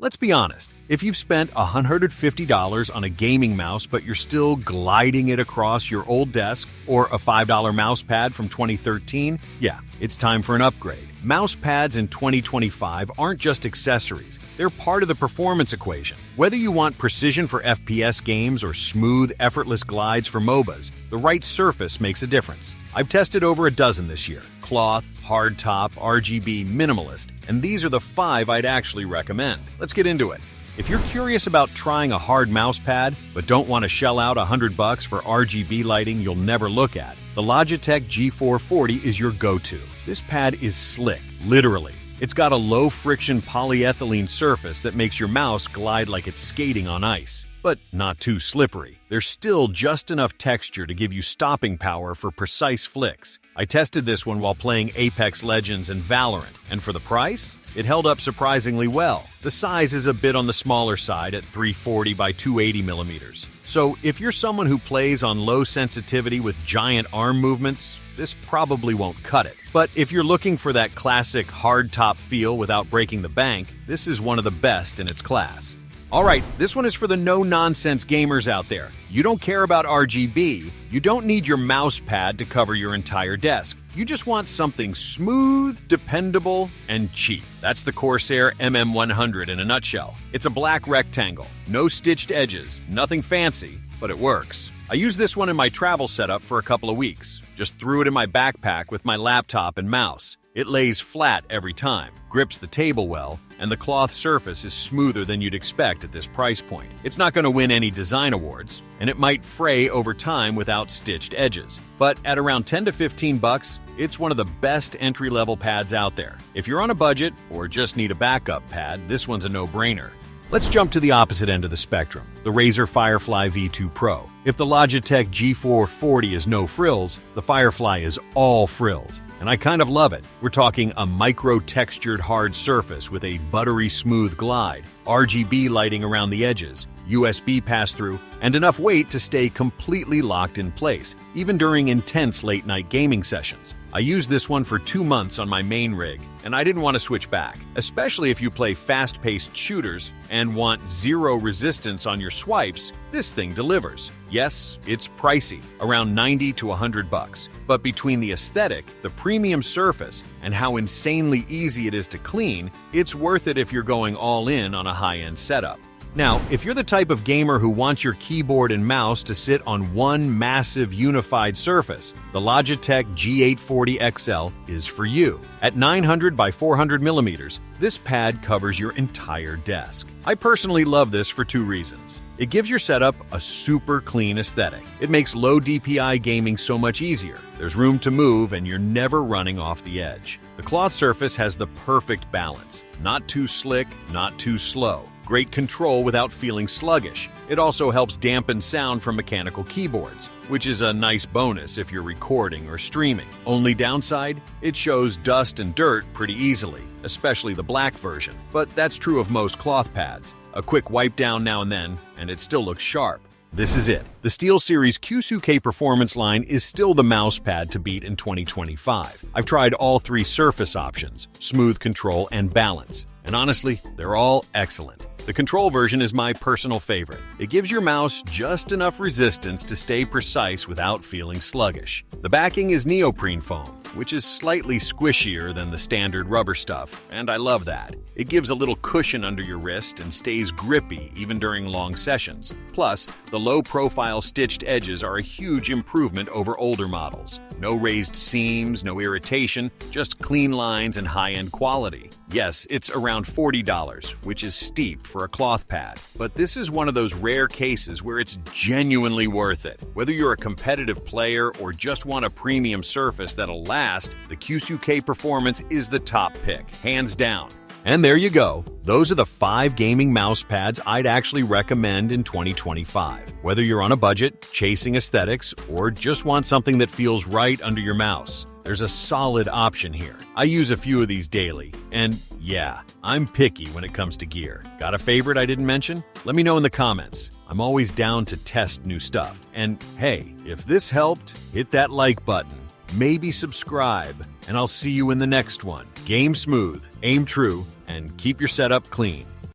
Let's be honest, if you've spent $150 on a gaming mouse but you're still gliding it across your old desk, or a $5 mouse pad from 2013, yeah, it's time for an upgrade. Mouse pads in 2025 aren't just accessories, they're part of the performance equation. Whether you want precision for FPS games or smooth, effortless glides for MOBAs, the right surface makes a difference. I've tested over a dozen this year: cloth, hardtop, RGB, minimalist, and these are the 5 I'd actually recommend. Let's get into it. If you're curious about trying a hard mouse pad, but don't want to shell out $100 for RGB lighting you'll never look at, the Logitech G440 is your go-to. This pad is slick, literally. It's got a low-friction polyethylene surface that makes your mouse glide like it's skating on ice, but not too slippery. There's still just enough texture to give you stopping power for precise flicks. I tested this one while playing Apex Legends and Valorant, and for the price, it held up surprisingly well. The size is a bit on the smaller side at 340 by 280 millimeters. So if you're someone who plays on low sensitivity with giant arm movements, this probably won't cut it. But if you're looking for that classic hardtop feel without breaking the bank, this is one of the best in its class. Alright, this one is for the no-nonsense gamers out there. You don't care about RGB, you don't need your mouse pad to cover your entire desk. You just want something smooth, dependable, and cheap. That's the Corsair MM100 in a nutshell. It's a black rectangle, no stitched edges, nothing fancy, but it works. I used this one in my travel setup for a couple of weeks. Just threw it in my backpack with my laptop and mouse. It lays flat every time, grips the table well, and the cloth surface is smoother than you'd expect at this price point. It's not going to win any design awards, and it might fray over time without stitched edges. But at around $10 to $15, it's one of the best entry-level pads out there. If you're on a budget or just need a backup pad, this one's a no-brainer. Let's jump to the opposite end of the spectrum, the Razer Firefly V2 Pro. If the Logitech G440 is no frills, the Firefly is all frills, and I kind of love it. We're talking a micro-textured hard surface with a buttery smooth glide, RGB lighting around the edges, USB pass-through, and enough weight to stay completely locked in place, even during intense late-night gaming sessions. I used this one for 2 months on my main rig, and I didn't want to switch back, especially if you play fast-paced shooters and want zero resistance on your swipes. This thing delivers. Yes, it's pricey, around $90 to $100, but between the aesthetic, the premium surface, and how insanely easy it is to clean, it's worth it if you're going all in on a high-end setup. Now, if you're the type of gamer who wants your keyboard and mouse to sit on one massive unified surface, the Logitech G840 XL is for you. At 900 by 400 millimeters, this pad covers your entire desk. I personally love this for 2 reasons. It gives your setup a super clean aesthetic. It makes low DPI gaming so much easier. There's room to move and you're never running off the edge. The cloth surface has the perfect balance. Not too slick, not too slow. Great control without feeling sluggish. It also helps dampen sound from mechanical keyboards, which is a nice bonus if you're recording or streaming. Only downside? It shows dust and dirt pretty easily, especially the black version. But that's true of most cloth pads. A quick wipe down now and then, and it still looks sharp. This is it. The SteelSeries Q2K Performance line is still the mouse pad to beat in 2025. I've tried all 3 surface options, smooth control and balance, and honestly, they're all excellent. The control version is my personal favorite. It gives your mouse just enough resistance to stay precise without feeling sluggish. The backing is neoprene foam, which is slightly squishier than the standard rubber stuff, and I love that. It gives a little cushion under your wrist and stays grippy even during long sessions. Plus, the low-profile stitched edges are a huge improvement over older models. No raised seams, no irritation, just clean lines and high-end quality. Yes, it's around $40, which is steep for a cloth pad, but this is one of those rare cases where it's genuinely worth it. Whether you're a competitive player or just want a premium surface that'll last, the Q2K Performance is the top pick, hands down. And there you go. Those are the 5 gaming mouse pads I'd actually recommend in 2025. Whether you're on a budget, chasing aesthetics, or just want something that feels right under your mouse, there's a solid option here. I use a few of these daily, and yeah, I'm picky when it comes to gear. Got a favorite I didn't mention? Let me know in the comments. I'm always down to test new stuff. And hey, if this helped, hit that like button, maybe subscribe, and I'll see you in the next one. Game smooth, aim true, and keep your setup clean.